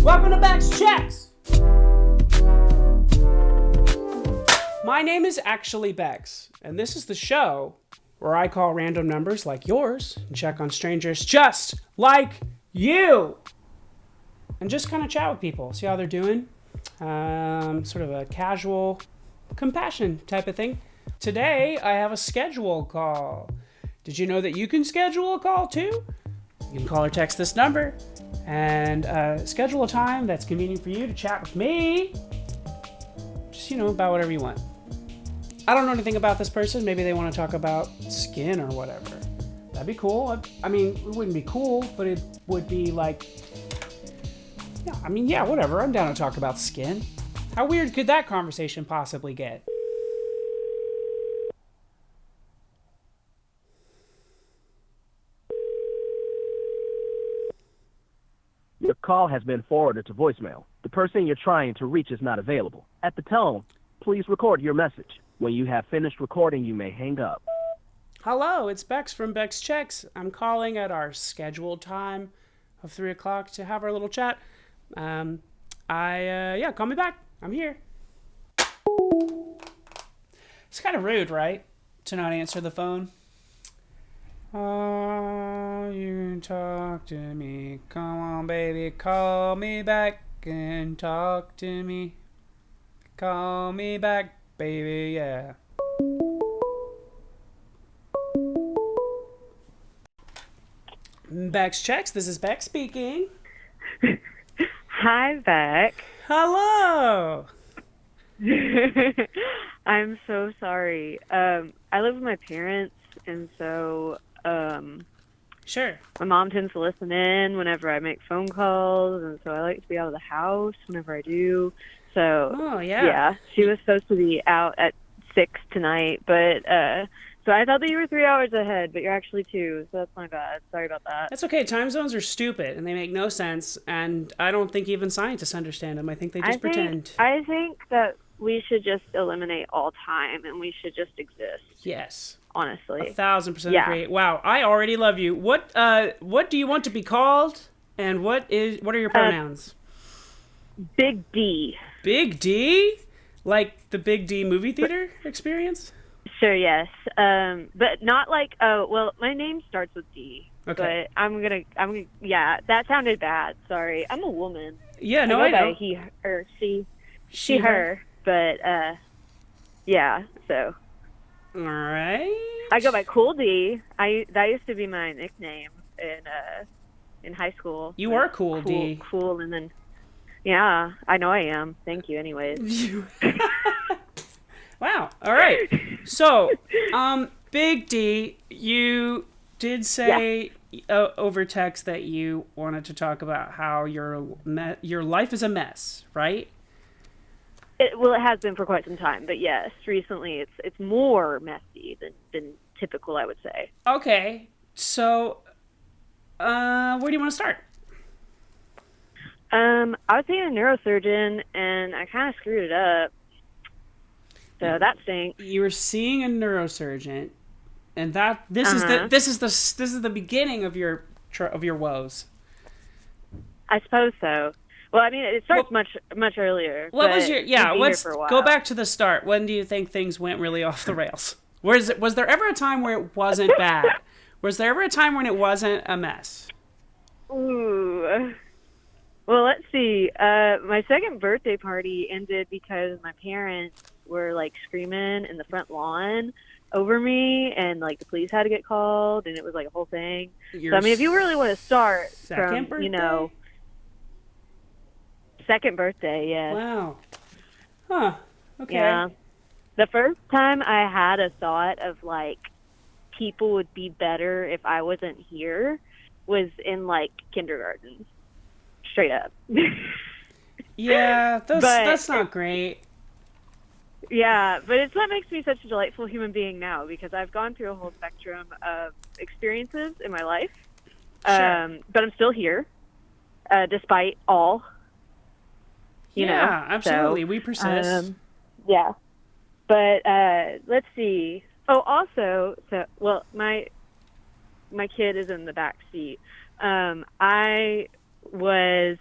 Welcome to Bex Checks! My name is actually Bex, and this is the show where I call random numbers like yours and check on strangers just like you. And just kind of chat with people, see how they're doing. Sort of a casual compassion type of thing. Today, I have a schedule call. Did you know that you can schedule a call too? You can call or text this number and schedule a time that's convenient for you to chat with me. Just, about whatever you want. I don't know anything about this person. Maybe they want to talk about skin or whatever. That'd be cool. I mean, it wouldn't be cool, but it would be like, whatever. I'm down to talk about skin. How weird could that conversation possibly get? Your call has been forwarded to voicemail. The person you're trying to reach is not available. At the tone, please record your message. When you have finished recording, you may hang up. Hello, it's Bex from Bex Checks. I'm calling at our scheduled time of 3 o'clock to have our little chat. Call me back. I'm here. It's kind of rude, right? To not answer the phone. Oh, you can talk to me. Come on, baby, call me back and talk to me. Call me back, baby, yeah. Bex Checks, this is Bex speaking. Hi, Beck. Hello. I'm so sorry. I live with my parents, and so Sure. my mom tends to listen in whenever I make phone calls, and so I like to be out of the house whenever I do. So, Oh, yeah. she was supposed to be out at 6 tonight, but so I thought that you were 3 hours ahead, but you're actually 2, so that's my bad. Sorry about that. That's okay. Time zones are stupid, and they make no sense, and I don't think even scientists understand them. I think they just pretend. I think that we should just eliminate all time, and we should just exist. Yes. Honestly. 1,000% agree. Wow, I already love you. What do you want to be called? And what are your pronouns? Big D. Big D? Like the Big D movie theater experience? Sure, yes. But not like, my name starts with D. Okay. But I'm gonna, that sounded bad. Sorry. I'm a woman. Yeah, no, I know. He, her, she, her. But, so. All right. I go by Cool D. That used to be my nickname in high school. You are Cool D. Cool, and then, yeah, I know I am. Thank you, anyways. Wow. All right. So, Big D, you did say over text that you wanted to talk about how your life is a mess, right? It has been for quite some time, but yes, recently it's more messy than typical, I would say. Okay, so where do you want to start? I was seeing a neurosurgeon, and I kind of screwed it up. So that stinks. You were seeing a neurosurgeon, and this is the beginning of your woes. I suppose so. Well, I mean, it starts much earlier. What was your let's go back to the start. When do you think things went really off the rails? Was there ever a time where it wasn't bad? Was there ever a time when it wasn't a mess? Ooh. Well, let's see. My second birthday party ended because my parents were like screaming in the front lawn over me, and like the police had to get called, and it was like a whole thing. So I mean, if you really want to start from, birthday? Second birthday, yes. Wow. Huh. Okay. Yeah. The first time I had a thought of like people would be better if I wasn't here was in like kindergarten. Straight up. Yeah, that's not great. Yeah, but it's what makes me such a delightful human being now, because I've gone through a whole spectrum of experiences in my life. Sure. But I'm still here, despite all. Yeah, absolutely. We persist. Yeah. But let's see. Oh, also, my kid is in the back seat. I was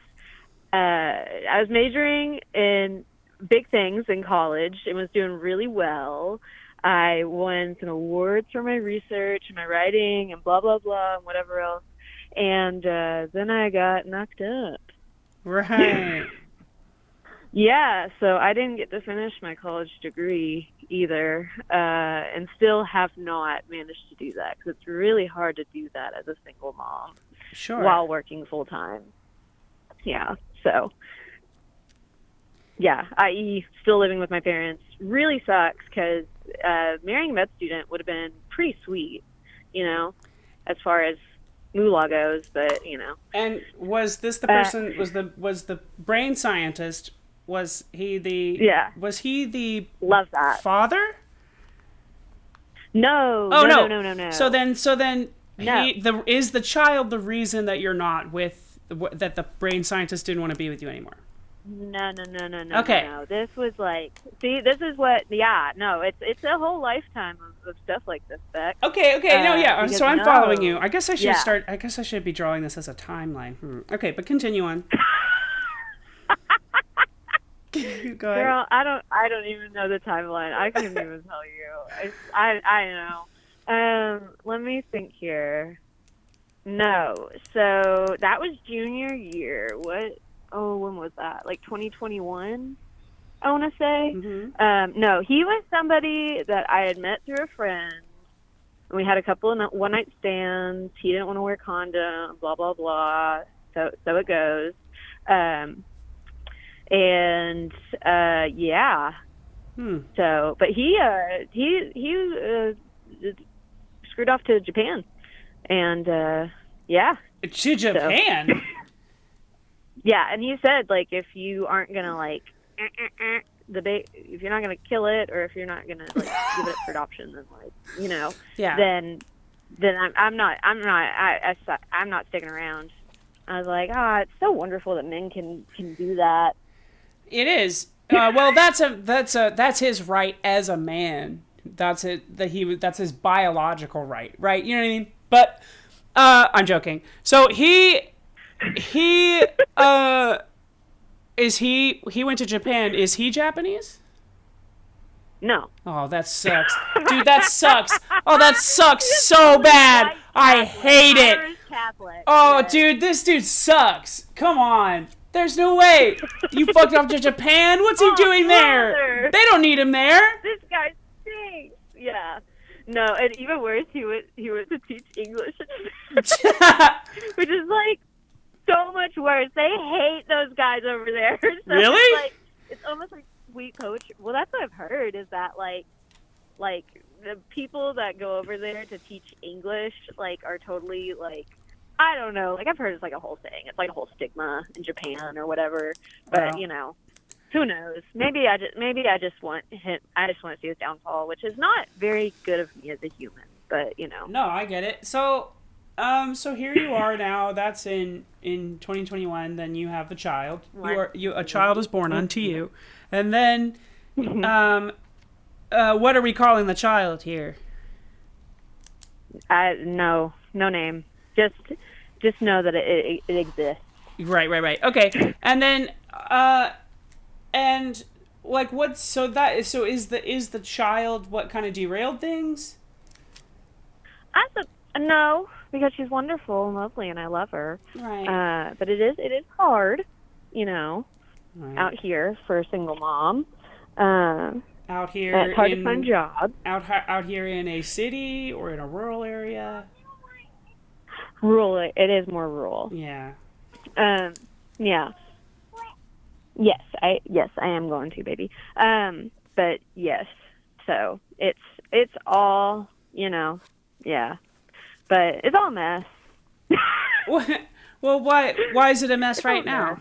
I was majoring in big things in college and was doing really well. I won some awards for my research and my writing and blah, blah, blah, and whatever else. And then I got knocked up. Right. Yeah, so I didn't get to finish my college degree either, and still have not managed to do that because it's really hard to do that as a single mom Sure. while working full time. Yeah, so yeah, i.e. still living with my parents really sucks because marrying a med student would have been pretty sweet, as far as moolah goes, but And was this the person? Was the brain scientist? Was he the? Yeah. Was he the? Love that. Father? No. Oh No. So then, No. is the child the reason that you're not with that the brain scientist didn't want to be with you anymore? No. Okay. No. This was like, see, this is what. Yeah. No. It's a whole lifetime of stuff like this, Beck. Okay. No. Yeah. Because So I'm following you. I guess I should start. I guess I should be drawing this as a timeline. Okay, but continue on. Go ahead. Girl, I don't even know the timeline. I couldn't even tell you. I know. Let me think here. No. So that was junior year. When was that? Like 2021, I want to say. Mm-hmm. No, he was somebody that I had met through a friend. We had a couple of one-night stands. He didn't want to wear condom, blah, blah, blah. So it goes. Yeah. So, but he screwed off to Japan, and yeah. To Japan. So, yeah, and he said like if you aren't gonna like if you're not gonna kill it, or if you're not gonna like give it for adoption, then Yeah. then I'm not sticking around. I was like, it's so wonderful that men can do that. It is. Well, that's his right as a man. That's it. That's his biological right. You know what I mean? But I'm joking. So he went to Japan. Is he Japanese? No. Oh, that sucks, dude. That sucks. Oh, that sucks so bad. I hate it. Irish Catholic. Oh, yes. dude, this dude sucks. Come on. There's no way. You fucked off to Japan? What's he doing there? Brother. They don't need him there. This guy stinks. Yeah. No, and even worse, he went to teach English, which is like so much worse. They hate those guys over there. So Really? It's almost like sweet coach. Well, that's what I've heard is that like the people that go over there to teach English are totally I don't know. I've heard it's like a whole thing. It's like a whole stigma in Japan or whatever. But Wow. Who knows? Maybe I just want him. I just want to see his downfall, which is not very good of me as a human. But No, I get it. So here you are now. That's in 2021. Then you have the child. Right. A child is born unto you, and then what are we calling the child here? No name. Just know that it exists. Right. Okay, and then and what's so is the child what kind of derailed things? No, because she's wonderful and lovely, and I love her. Right. But it is hard, Right. out here for a single mom. Out here, and it's hard to find jobs. Out here in a city or in a rural area. Rural. It is more rural. Yeah. Yeah. Yes, I am going to, baby. But yes, so it's all, yeah, but it's all a mess. Well, why is it a mess right now?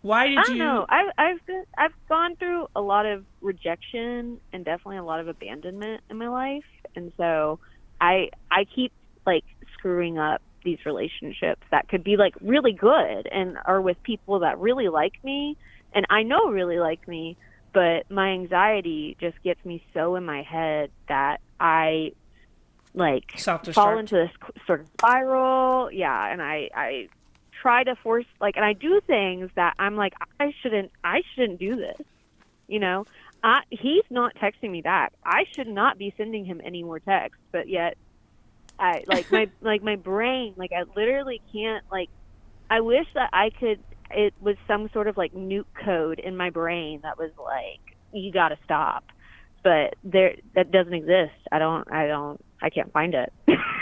Why did I don't know. I've gone through a lot of rejection and definitely a lot of abandonment in my life, and so I keep screwing up these relationships that could be really good and are with people that really like me and I know really like me, but my anxiety just gets me so in my head that I like Self-destruct. fall into this sort of spiral. Yeah, and I try to force and I do things that I'm like I shouldn't do this. You know, he's not texting me back. I should not be sending him any more texts, but yet I my brain, I literally can't, I wish that it was some sort of nuke code in my brain that was you got to stop. But that doesn't exist. I can't find it.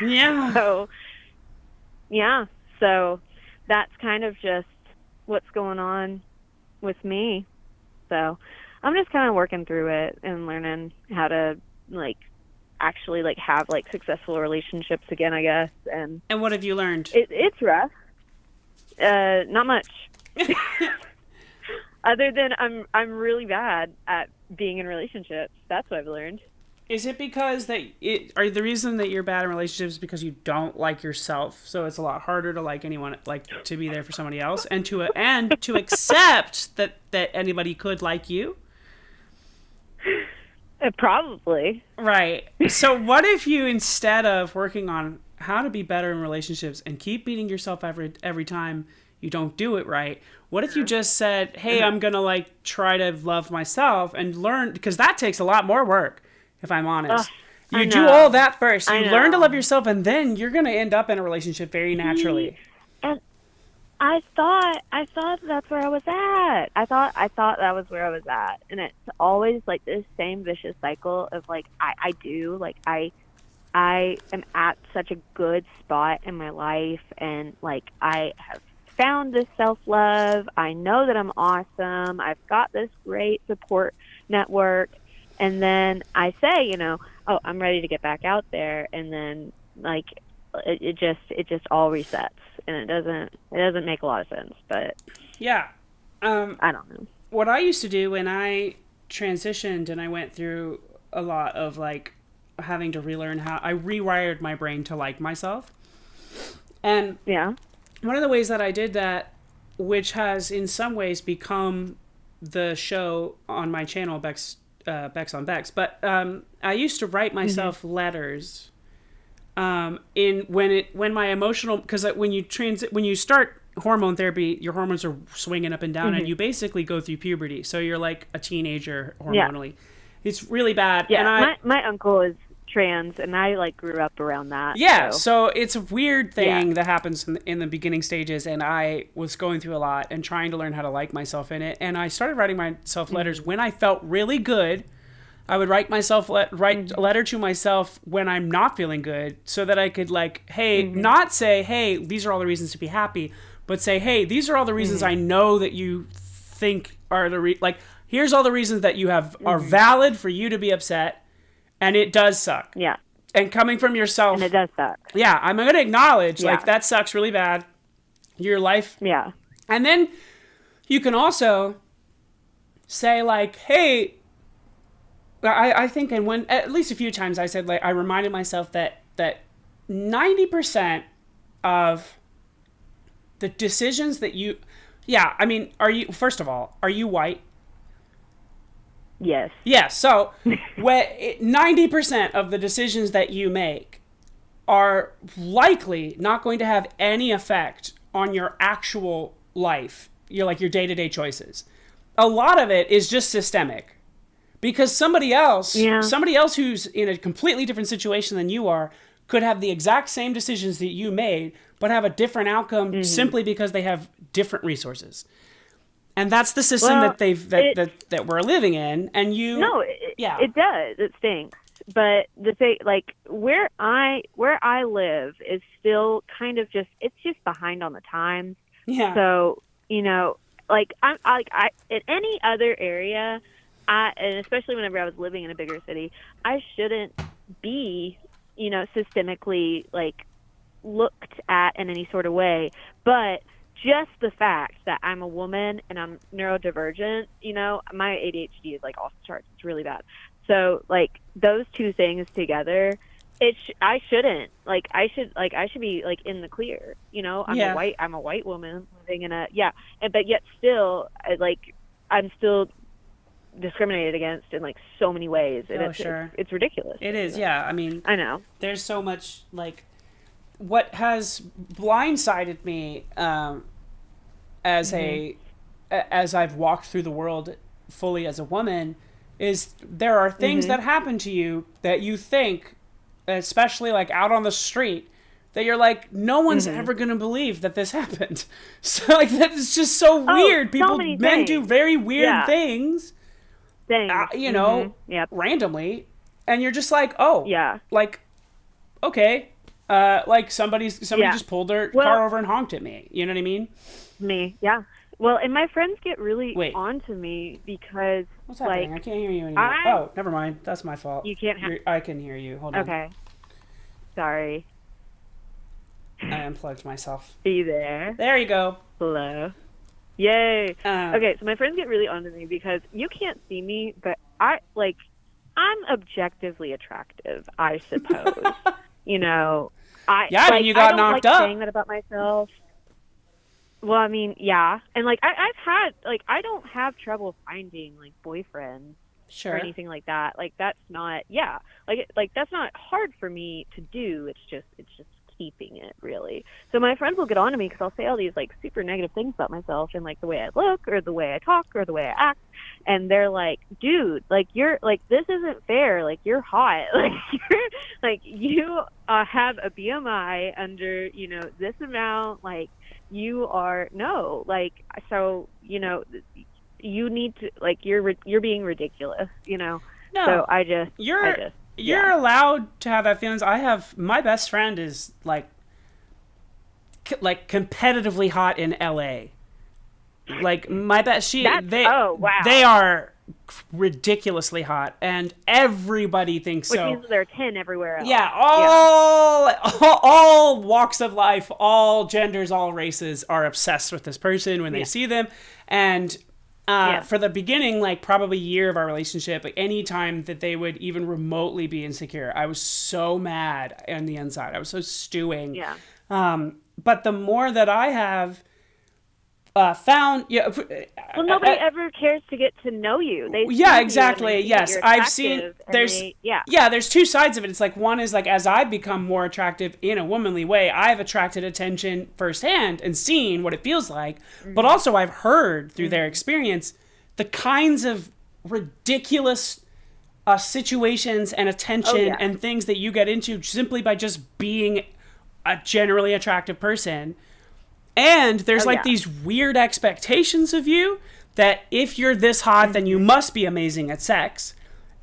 Yeah. So that's kind of just what's going on with me. So I'm just kind of working through it and learning how to actually have successful relationships again, I guess. And what have you learned? It's rough. Not much. Other than I'm really bad at being in relationships. That's what I've learned. Is it because the reason that you're bad in relationships is because you don't like yourself, so it's a lot harder to like anyone, to be there for somebody else, and to accept that anybody could like you? Probably. Right. So what if you, instead of working on how to be better in relationships and keep beating yourself every time you don't do it right, what if you just said, hey, I'm gonna try to love myself and learn, because that takes a lot more work, if I'm honest. You do all that first. You learn to love yourself, and then you're gonna end up in a relationship very naturally. And I thought that's where I was at. I thought that was where I was at. And it's always this same vicious cycle of I am at such a good spot in my life, and I have found this self-love. I know that I'm awesome. I've got this great support network. And then I say, oh, I'm ready to get back out there. And then it just all resets, and it doesn't make a lot of sense, but yeah. I don't know. What I used to do when I transitioned and I went through a lot of having to relearn how I rewired my brain to like myself. And yeah. One of the ways that I did that, which has in some ways become the show on my channel, Bex on Bex, but I used to write myself letters. When my emotional, because when you start hormone therapy, your hormones are swinging up and down, and you basically go through puberty. So you're like a teenager hormonally. Yeah. It's really bad. Yeah, and my uncle is trans, and I grew up around that. Yeah, so it's a weird thing that happens in the beginning stages, and I was going through a lot and trying to learn how to like myself in it. And I started writing myself letters when I felt really good. I would write myself a letter to myself when I'm not feeling good, so that I could not say, hey, these are all the reasons to be happy, but say, hey, these are all the reasons I know that you think are here's all the reasons that you have are valid for you to be upset. And it does suck. Yeah. And coming from yourself. And it does suck. Yeah. I'm going to acknowledge, that sucks really bad. Your life. Yeah. And then you can also say, hey, I think, and when, at least a few times I said, I reminded myself that 90% of the decisions that first of all, are you white? Yes. Yeah, so 90% of the decisions that you make are likely not going to have any effect on your actual life, your day-to-day choices. A lot of it is just systemic. Because somebody else who's in a completely different situation than you are could have the exact same decisions that you made, but have a different outcome simply because they have different resources. And that's the system that we're living in, and it does. It stinks. But the thing, where I live is still kind of it's just behind on the times. Yeah. So I in any other area, and especially whenever I was living in a bigger city, I shouldn't be systemically looked at in any sort of way, but just the fact that I'm a woman and I'm neurodivergent, my ADHD is off the charts. It's really bad. So those two things together, I shouldn't I should be in the clear. I'm a white woman living in but yet still I'm still discriminated against in like so many ways, and Sure. it's ridiculous. It is, yeah. I mean, I know. there's so much, like, what has blindsided me as as I've walked through the world fully as a woman is there are things that happen to you that you think, especially like out on the street, that you're like, no one's ever going to believe that this happened. So like that is just so weird. So Men do very weird things, you know, randomly, and you're just like, oh, like, okay, like somebody just pulled their car over and honked at me. You know what I mean? Well, and my friends get really onto me because what's happening? I can't hear you anymore. Oh, never mind. That's my fault. You can't. I can hear you. Hold on. Okay. Sorry. I unplugged myself. Are you there? There you go. Hello. Yay. Okay, so my friends get really onto me because you can't see me, but I'm objectively attractive, I suppose. You know, and you got knocked up. I don't like saying that about myself. Well, I mean, yeah. And, like, I've had, like, I don't have trouble finding, like, boyfriends or anything like that. Like, that's not, like, that's not hard for me to do. It's just keeping it, really. So my friends will get on to me because I'll say all these, like, super negative things about myself and, like, the way I look or the way I talk or the way I act. And they're like, dude, like, you're, like, this isn't fair. Like, you're hot. Like, you have a BMI under, you know, this amount, like, you are like, so, you know, you need to, like, you're being ridiculous, you know. No, so you're allowed to have that feelings. My best friend is like competitively hot in LA. Like my best, they are ridiculously hot, and everybody thinks so. Which means they're 10 everywhere else. Yeah, all walks of life, all genders, all races are obsessed with this person when they see them. And for the beginning, like probably year of our relationship, like any time that they would even remotely be insecure, I was so mad on the inside. I was so stewing. Yeah. But the more that I have found, well, nobody ever cares to get to know you. They exactly. Yes, I've seen. There's two sides of it. It's like one is like as I've become more attractive in a womanly way, I've attracted attention firsthand and seen what it feels like. But also I've heard through their experience the kinds of ridiculous situations and attention and things that you get into simply by just being a generally attractive person. And there's these weird expectations of you that if you're this hot, then you must be amazing at sex.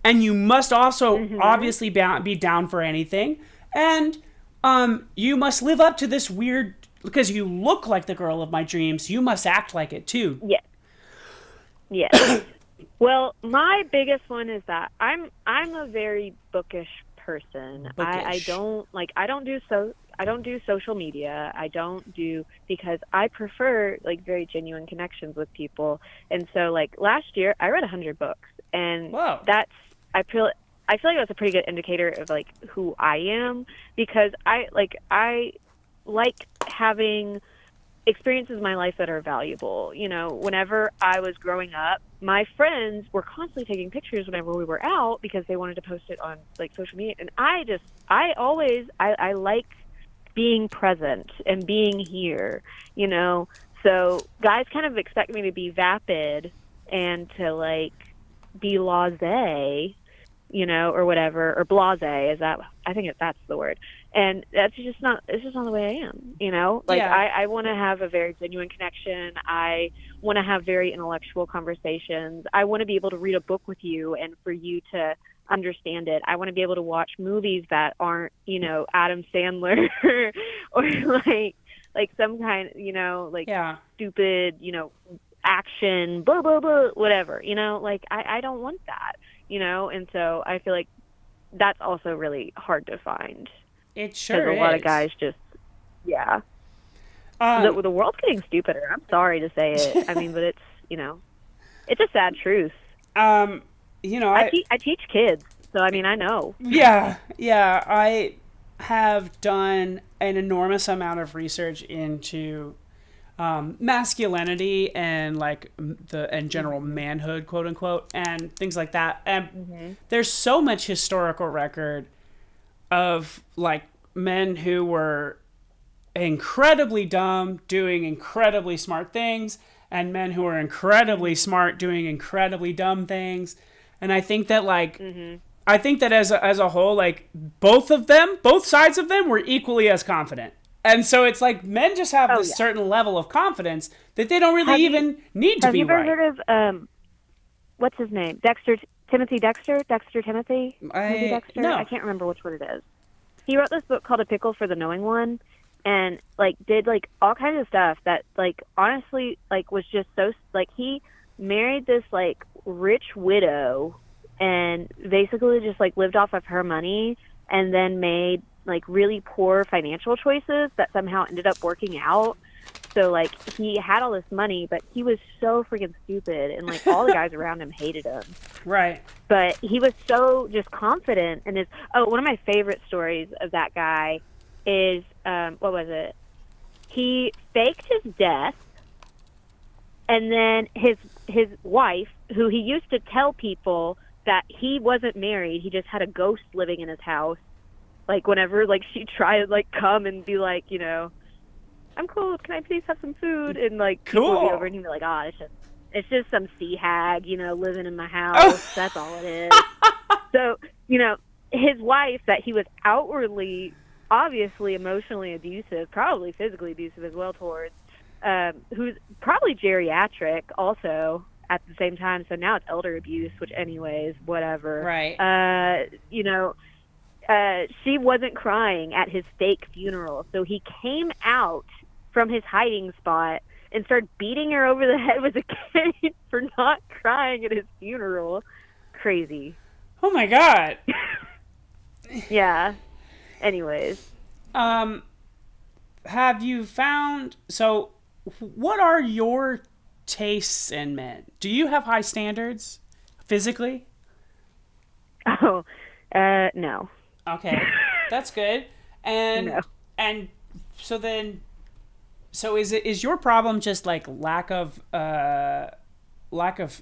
And you must also obviously be down for anything. And you must live up to this weird, because you look like the girl of my dreams, you must act like it too. Yes. Well, my biggest one is that I'm a very bookish person. I don't do social media. Because I prefer like very genuine connections with people. And so like last year I read 100 books, and I feel like that's a pretty good indicator of like who I am, because I like having experiences in my life that are valuable. You know, whenever I was growing up, my friends were constantly taking pictures whenever we were out because they wanted to post it on like social media. And I like being present and being here, you know. So guys kind of expect me to be vapid and to like be blasé, you know, or whatever, or blasé, I think that's the word. And it's just not the way I am, you know? Like I want to have a very genuine connection. I want to have very intellectual conversations. I want to be able to read a book with you and for you to understand it. I want to be able to watch movies that aren't, you know, Adam Sandler or like some kind, you know, like stupid, you know, action, blah, blah, blah, whatever, you know, like I don't want that, you know? And so I feel like that's also really hard to find. It sure is. Because a lot of guys just, the world's getting stupider. I'm sorry to say it. I mean, but it's, you know, it's a sad truth. You know, I teach kids, so I mean, I know. Yeah, I have done an enormous amount of research into masculinity and like and general manhood, quote unquote, and things like that. And there's so much historical record of like men who were incredibly dumb doing incredibly smart things, and men who are incredibly smart doing incredibly dumb things. And I think that like I think that as a whole, like both sides of them were equally as confident. And so it's like men just have this certain level of confidence that they don't really even need to be right. Have you ever heard of what's his name? Timothy Dexter? Dexter Timothy? Maybe Dexter? No. I can't remember which one it is. He wrote this book called A Pickle for the Knowing One, and like did like all kinds of stuff that like honestly like was just so like he married this like rich widow and basically just like lived off of her money, and then made like really poor financial choices that somehow ended up working out. So like he had all this money, but he was so freaking stupid, and like all the guys around him hated him. Right. But he was so just confident in his. Oh, one of my favorite stories of that guy is what was it? He faked his death, and then his wife, who he used to tell people that he wasn't married, he just had a ghost living in his house. Like whenever like she tried to like come and be like, you know, I'm cold, can I please have some food? And like people would be over and he'd be like, oh, it's just some sea hag, you know, living in my house. That's all it is. So, you know, his wife that he was outwardly, obviously emotionally abusive, probably physically abusive as well towards, who's probably geriatric also at the same time. So now it's elder abuse, which anyways, whatever. Right. You know, she wasn't crying at his fake funeral. So he came out from his hiding spot and started beating her over the head with a cane for not crying at his funeral. Crazy. Oh my God. Yeah. Anyways. Have you found, so what are your tastes in men? Do you have high standards physically? Oh, no. Okay, that's good. And No. and so then, so is your problem just like lack of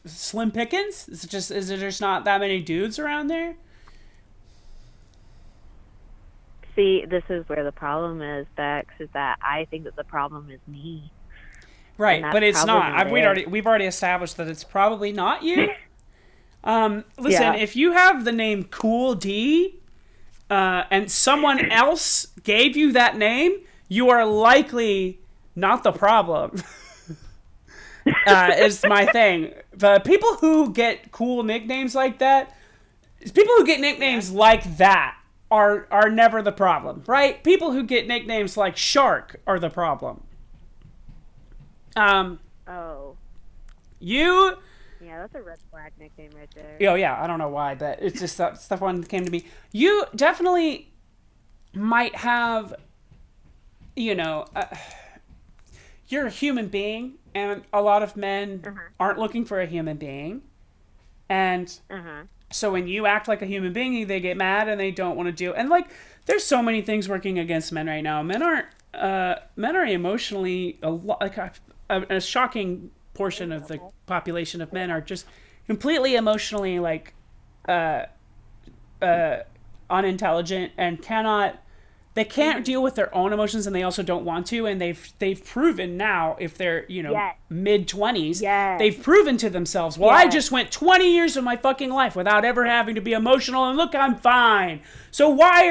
slim pickings? Is it just not that many dudes around there? See, this is where the problem is, Bex, is that I think that the problem is me. Right, but it's not. It. We've already established that it's probably not you. Listen, Yeah. if you have the name Cool D, and someone else gave you that name, you are likely not the problem. Is my thing. But people who get cool nicknames like that, are never the problem, right? People who get nicknames like Shark are the problem. Oh. You... Yeah, that's a red flag nickname right there. Oh, yeah, I don't know why, but it's just stuff one that came to me. You definitely might have, you know, you're a human being, and a lot of men aren't looking for a human being. And so when you act like a human being, they get mad and they don't want to do. And like, there's so many things working against men right now. Men are emotionally a shocking portion of the population of men are just completely emotionally like unintelligent and they can't deal with their own emotions, and they also don't want to, and they've proven now, if they're, you know, mid-20s, they've proven to themselves, well, I just went 20 years of my fucking life without ever having to be emotional, and look, I'm fine. So why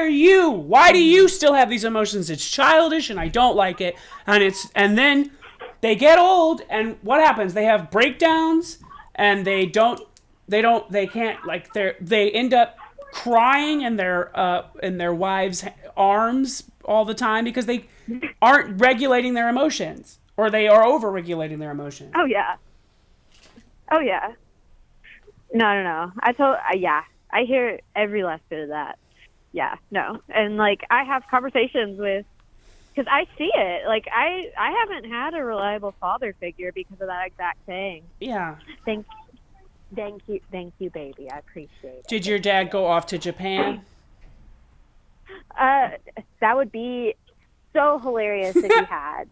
do you still have these emotions? It's childish, and I don't like it. And then they get old, and what happens? They have breakdowns, and they can't, like, they end up crying in their wives' arms all the time because they aren't regulating their emotions, or they are over-regulating their emotions. Oh yeah. No. I hear every last bit of that. Yeah, no. And like, I have conversations with, because I see it. Like, I haven't had a reliable father figure because of that exact thing. Yeah. Thank you, baby. I appreciate it. Did your dad go off to Japan? That would be so hilarious if he had.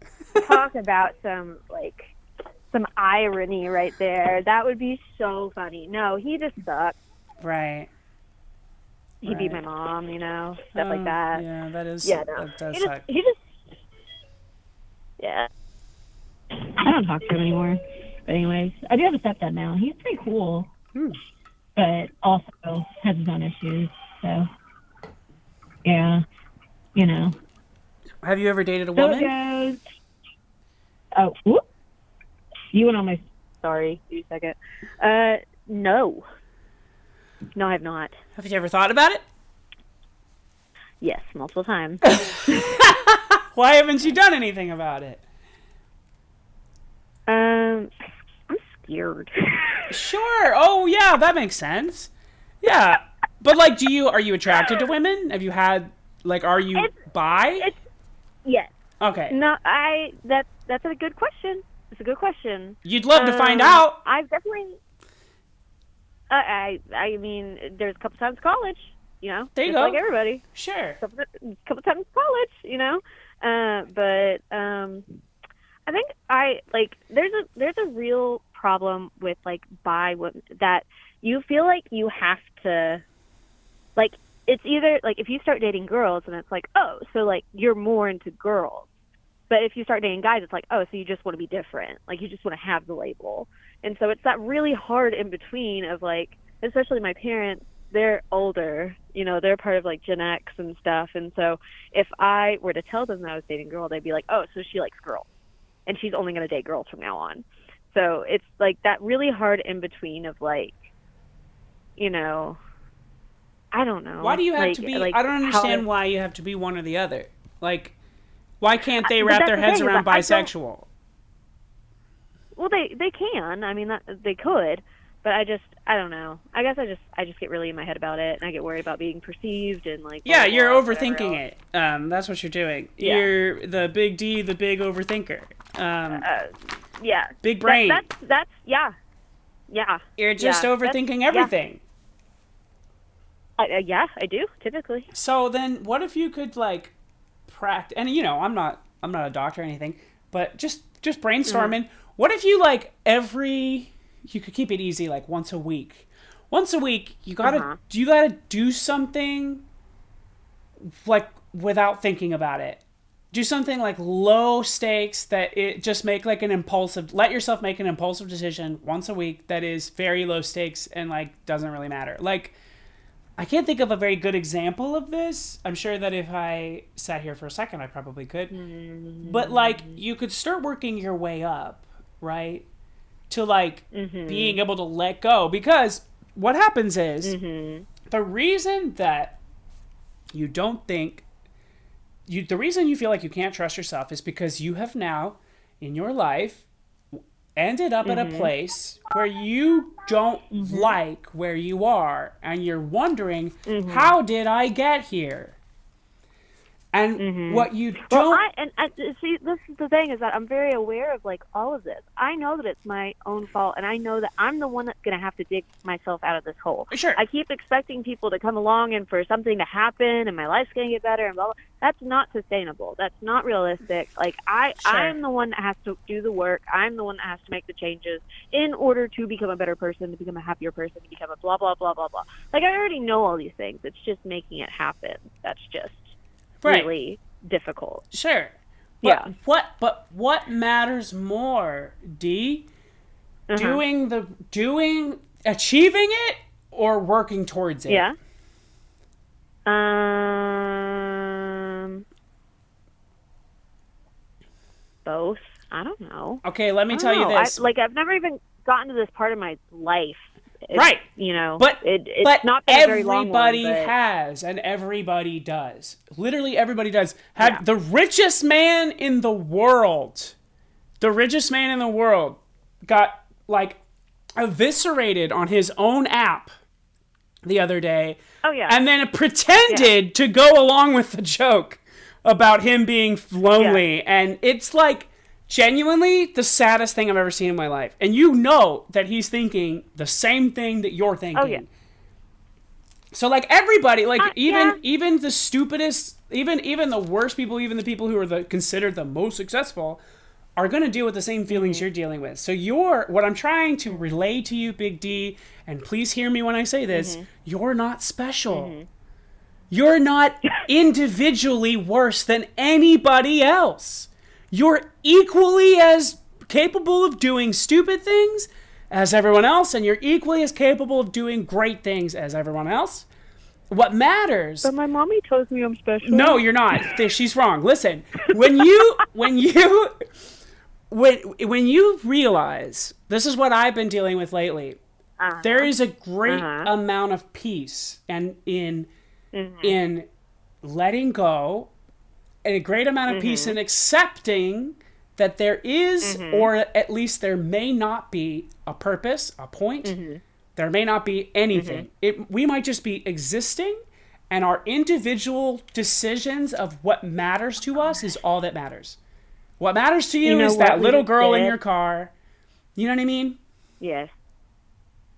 Talk about some irony right there. That would be so funny. No, he just sucks. Right. He beat my mom, stuff like that. Yeah, that is. Yeah, no. That does He suck. yeah. I don't talk to him anymore. But anyways, I do have a stepdad now. He's pretty cool, but also has his own issues. So, yeah, Have you ever dated a So woman? it goes. Oh, whoop. You went on my. Sorry, give me a second. No. No, I have not. Have you ever thought about it? Yes, multiple times. Why haven't you done anything about it? I'm scared. Sure. Oh, yeah, that makes sense. Yeah. But, like, are you attracted to women? Have you had, like, are you bi? Yes. Okay. No, that's a good question. It's a good question. You'd love to find out. I've definitely. I mean, there's a couple times college, There you just go. like everybody. Sure. Couple times college, but I think there's a real problem with bi women that you feel like you have to, it's either if you start dating girls and it's so you're more into girls, but if you start dating guys it's so you just want to be different, you just want to have the label. And so it's that really hard in between of especially my parents, they're older, they're part of Gen X and stuff. And so if I were to tell them that I was dating a girl, they'd be like, oh, so she likes girls and she's only going to date girls from now on. So it's that really hard in between of I don't know. Why do you have to be, I don't understand why you have to be one or the other. Why can't they wrap their heads around bisexual? Well, they can. I mean, they could, but I don't know. I guess I just get really in my head about it, and I get worried about being perceived and Yeah, you're overthinking it. That's what you're doing. Yeah. You're the big D, the big overthinker. Yeah. Big brain. That's yeah. You're just overthinking everything. Yeah, I do typically. So then, what if you could practice? And I'm not a doctor or anything, but just brainstorming. What if you you could keep it easy, once a week. Once a week, you gotta do something without thinking about it. Do something low stakes that it just make let yourself make an impulsive decision once a week that is very low stakes and doesn't really matter. I can't think of a very good example of this. I'm sure that if I sat here for a second, I probably could. But you could start working your way up, right? To being able to let go. Because what happens is the reason that you don't think the reason you feel like you can't trust yourself is because you have now in your life ended up at a place where you don't like where you are, and you're wondering, how did I get here? And what you don't... see, this is the thing, is that I'm very aware of all of this. I know that it's my own fault, and I know that I'm the one that's going to have to dig myself out of this hole. Sure. I keep expecting people to come along and for something to happen, and my life's going to get better, and blah, blah. That's not sustainable. That's not realistic. I'm the one that has to do the work. I'm the one that has to make the changes in order to become a better person, to become a happier person, to become a blah, blah, blah, blah, blah. I already know all these things. It's just making it happen. That's just... really difficult. Sure. Yeah. What matters more, D? Achieving it or working towards it? Yeah. Both. I don't know. Okay, let me tell you this. I've never even gotten to this part of my life. Right. But it's not been a very long one. Everybody has, and everybody does. Literally everybody does. The richest man in the world got eviscerated on his own app the other day. Oh yeah. And then pretended to go along with the joke about him being lonely. Yeah. And it's genuinely the saddest thing I've ever seen in my life. And you know that he's thinking the same thing that you're thinking. Oh, yeah. So everybody, even the stupidest even the worst people, even the people who are considered the most successful, are going to deal with the same feelings you're dealing with. So what I'm trying to relay to you, Big D, and please hear me when I say this, you're not special. You're not individually worse than anybody else. You're equally as capable of doing stupid things as everyone else, and you're equally as capable of doing great things as everyone else. What matters... But my mommy tells me I'm special. No, you're not. She's wrong. Listen, when you realize, this is what I've been dealing with lately, there is a great amount of peace and in letting go, and a great amount of peace in accepting that there is, or at least there may not be, a purpose, a point. There may not be anything. We might just be existing, and our individual decisions of what matters to us is all that matters. What matters to you is that little girl in your car. You know what I mean? Yes.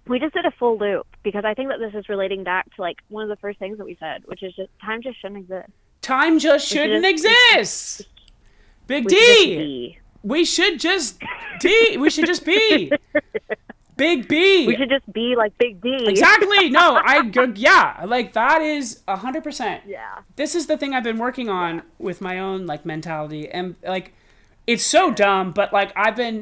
We just did a full loop, because I think that this is relating back to like one of the first things that we said, which is just time just shouldn't exist. Time just shouldn't exist. Big D. We should just We should just be. Big B. We should just be like Big D. Exactly. No, like that is 100%. Yeah. This is the thing I've been working on with my own like mentality, and like it's so dumb, but like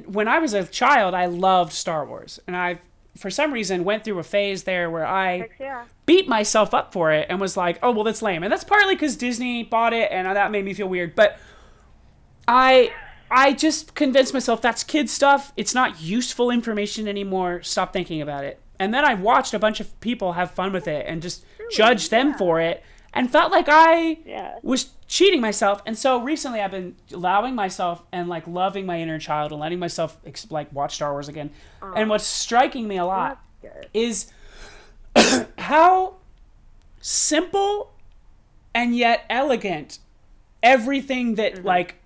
when I was a child, I loved Star Wars, and I for some reason went through a phase there where I beat myself up for it and was like, oh well, that's lame, and that's partly because Disney bought it, and that made me feel weird, but I just convinced myself that's kid stuff. It's not useful information anymore. Stop thinking about it. And then I watched a bunch of people have fun with it and just judged them for it, and felt like I was cheating myself. And so recently I've been allowing myself and like loving my inner child and letting myself like watch Star Wars again. And what's striking me a lot is how simple and yet elegant everything that like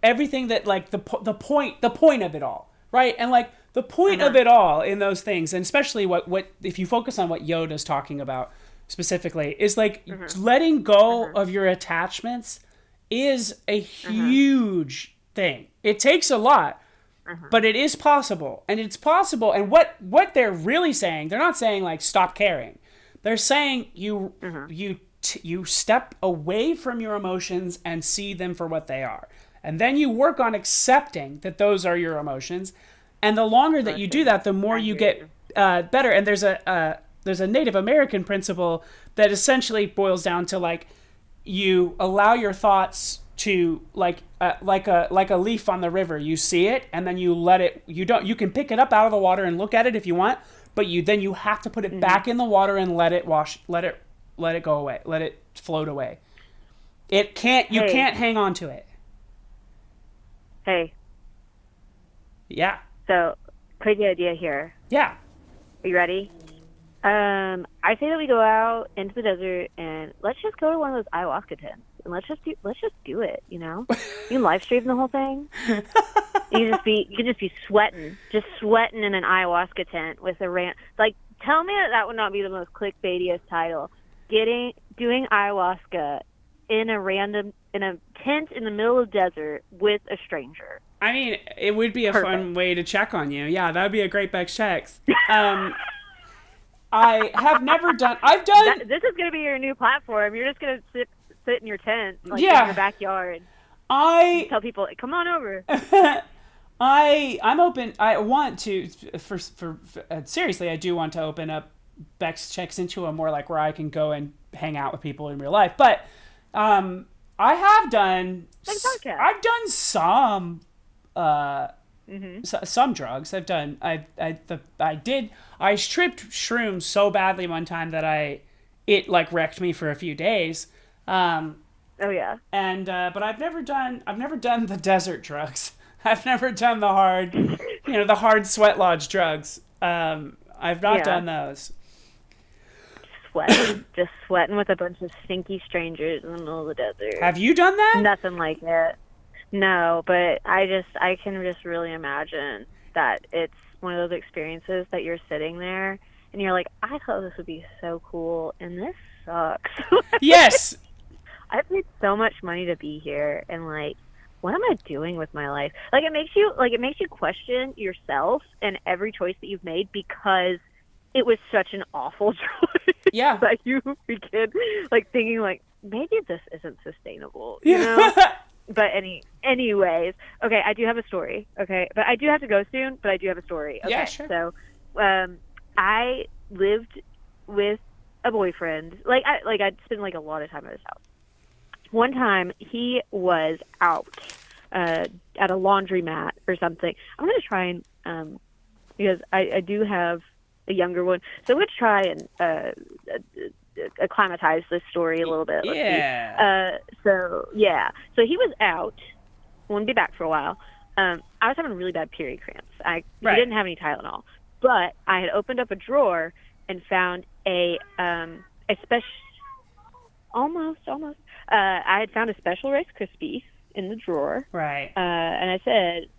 the point of it all, right? And like the point of it all in those things, and especially what if you focus on what Yoda's talking about specifically, is like letting go of your attachments is a huge thing. It takes a lot, but it is possible, and it's possible. And what they're really saying, they're not saying like stop caring. They're saying you step away from your emotions and see them for what they are. And then you work on accepting that those are your emotions. And the longer that you do that, the more you get better. And there's a Native American principle that essentially boils down to like you allow your thoughts to like a leaf on the river. You see it, and then you let it. You can pick it up out of the water and look at it if you want, but you have to put it back in the water and let it go away. Let it float away. You can't hang on to it. Hey. Yeah. So, crazy idea here. Yeah. Are you ready? I say that we go out into the desert and let's just go to one of those ayahuasca tents and let's just do it. You know, you can live stream the whole thing. You can just be sweating in an ayahuasca tent with a rant. Like, tell me that would not be the most clickbaitiest title. Doing ayahuasca in a tent in the middle of the desert with a stranger. I mean, it would be a fun way to check on you. Yeah, that would be a great Bex Checks. I have never done... This is going to be your new platform. You're just going to sit in your tent, in your backyard. Tell people, come on over. I'm open. I want to... seriously, I do want to open up Bex Checks into a more like where I can go and hang out with people in real life. But I have done... I've done some... some drugs. I've done. I tripped shrooms so badly one time that it like wrecked me for a few days. Oh yeah. And but I've never done the desert drugs. I've never done the hard sweat lodge drugs. I've not done those. Just sweating with a bunch of stinky strangers in the middle of the desert. Have you done that? Nothing like it. No, but I can just really imagine that it's one of those experiences that you're sitting there and you're like, I thought this would be so cool and this sucks. Yes. I paid so much money to be here, and like, what am I doing with my life? Like, it makes you question yourself and every choice that you've made because it was such an awful choice. Yeah. That you begin like thinking like maybe this isn't sustainable, you know? But anyways, okay, I do have a story. Okay, but I do have to go soon. But I do have a story. Okay, Yeah, sure. So, I lived with a boyfriend. I'd spend like a lot of time at his house. One time he was out at a laundromat or something. I'm gonna try and because I do have a younger one, so I'm gonna try and acclimatize this story a little bit. Let's see. So he was out. Wouldn't be back for a while. I was having really bad period cramps. He didn't have any Tylenol, but I had opened up a drawer and found a special. Almost. I had found a Special Rice Krispies in the drawer. Right. And I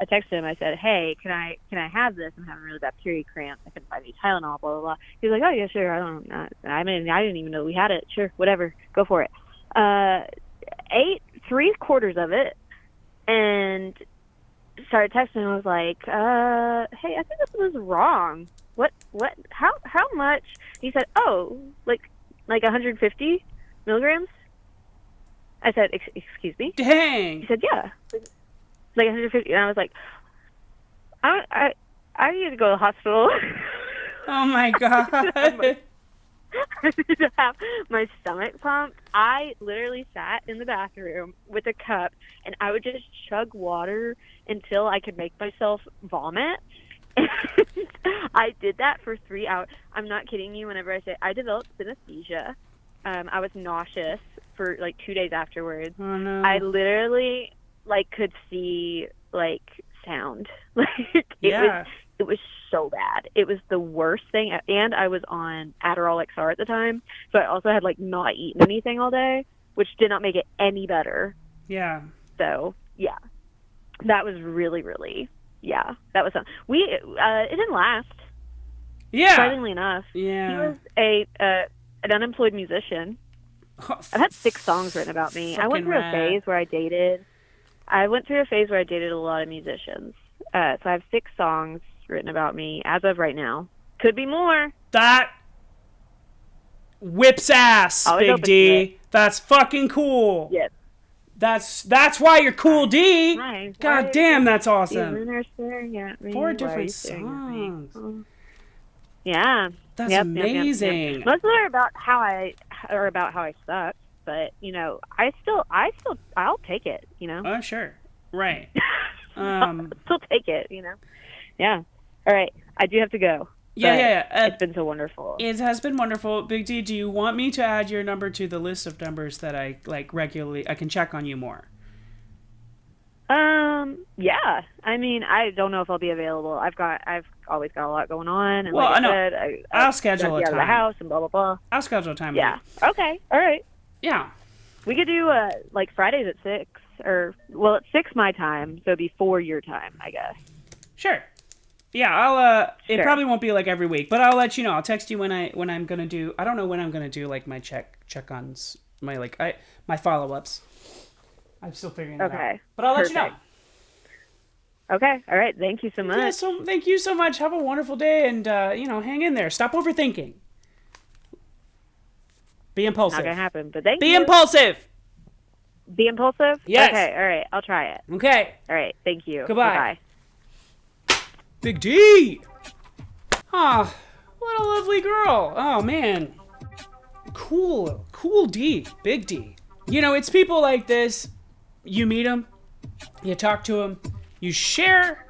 texted him. I said, "Hey, can I have this? I'm having really bad period cramps. I couldn't find any Tylenol. Blah blah blah." He's like, "Oh yeah, sure. I didn't even know we had it. Sure, whatever. Go for it." Ate 3/4 of it, and started texting him. I was like, "Hey, I think this was wrong. What? How much?" He said, "Oh, like 150 milligrams." I said, "Excuse me?" Dang. He said, "Yeah, like 150." And I was like, I need to go to the hospital." Oh my God. I need to have my stomach pumped. I literally sat in the bathroom with a cup, and I would just chug water until I could make myself vomit. I did that for 3 hours. I'm not kidding you. Whenever I say I developed synesthesia, I was nauseous for like 2 days afterwards. Oh no. I literally like could see like sound. Like it was so bad. It was the worst thing. And I was on Adderall XR at the time, so I also had like not eaten anything all day, which did not make it any better. Yeah. So yeah, that was really that was fun. It didn't last. Yeah. Surprisingly enough. Yeah. He was an unemployed musician. I've had 6 songs written about me. I went through a phase where I dated a lot of musicians. So I have 6 songs written about me as of right now. Could be more. That whips ass, Big D. That's fucking cool. Yes. That's why you're cool, D. Hi. God damn, that's awesome. Even are staring at me. 4 different songs. Oh. Yeah. That's amazing. Most of them are about how I suck, but you know, I'll take it, you know. Oh, sure. Right. I'll still take it, you know. Yeah. All right. I do have to go. Yeah. It's been so wonderful. It has been wonderful. Big D, do you want me to add your number to the list of numbers that I like regularly? I can check on you more. Yeah. I mean, I don't know if I'll be available. I've always got a lot going on, and well, like I know. said, I'll schedule a time. Out of the house and blah blah blah. I'll schedule a time. Yeah. Okay. All right. Yeah. We could do like Fridays at 6, or well, it's 6 my time, so it'd be 4 your time, I guess. Sure. Yeah, it probably won't be like every week, but I'll let you know. I'll text you when I'm gonna do. I don't know when I'm gonna do like my check-ons, my follow-ups. I'm still figuring that out. But I'll let you know. Okay. All right. Thank you so much. Yeah, so thank you so much. Have a wonderful day, and hang in there. Stop overthinking. Be impulsive. Not gonna happen, but thank you. Be impulsive. Be impulsive? Yes. Okay. All right. I'll try it. Okay. All right. Thank you. Goodbye. Bye. Big D. Ah, what a lovely girl. Oh man. Cool D. Big D. You know, it's people like this. You meet them, you talk to them, you share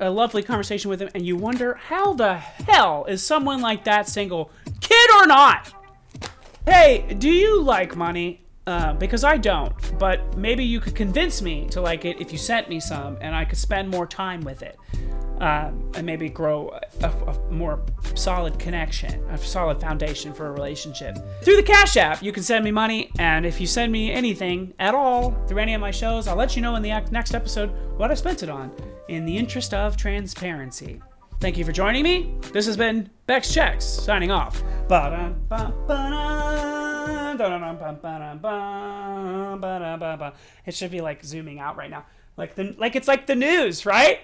a lovely conversation with them, and you wonder how the hell is someone like that single, kid or not? Hey, do you like money? Because I don't, but maybe you could convince me to like it if you sent me some, and I could spend more time with it, and maybe grow a more solid connection, a solid foundation for a relationship. Through the Cash App, you can send me money, and if you send me anything at all through any of my shows, I'll let you know in the next episode what I spent it on, in the interest of transparency. Thank you for joining me. This has been Bex Checks, signing off. Ba-da-ba-ba-da. It should be like zooming out right now. Like it's like the news, right?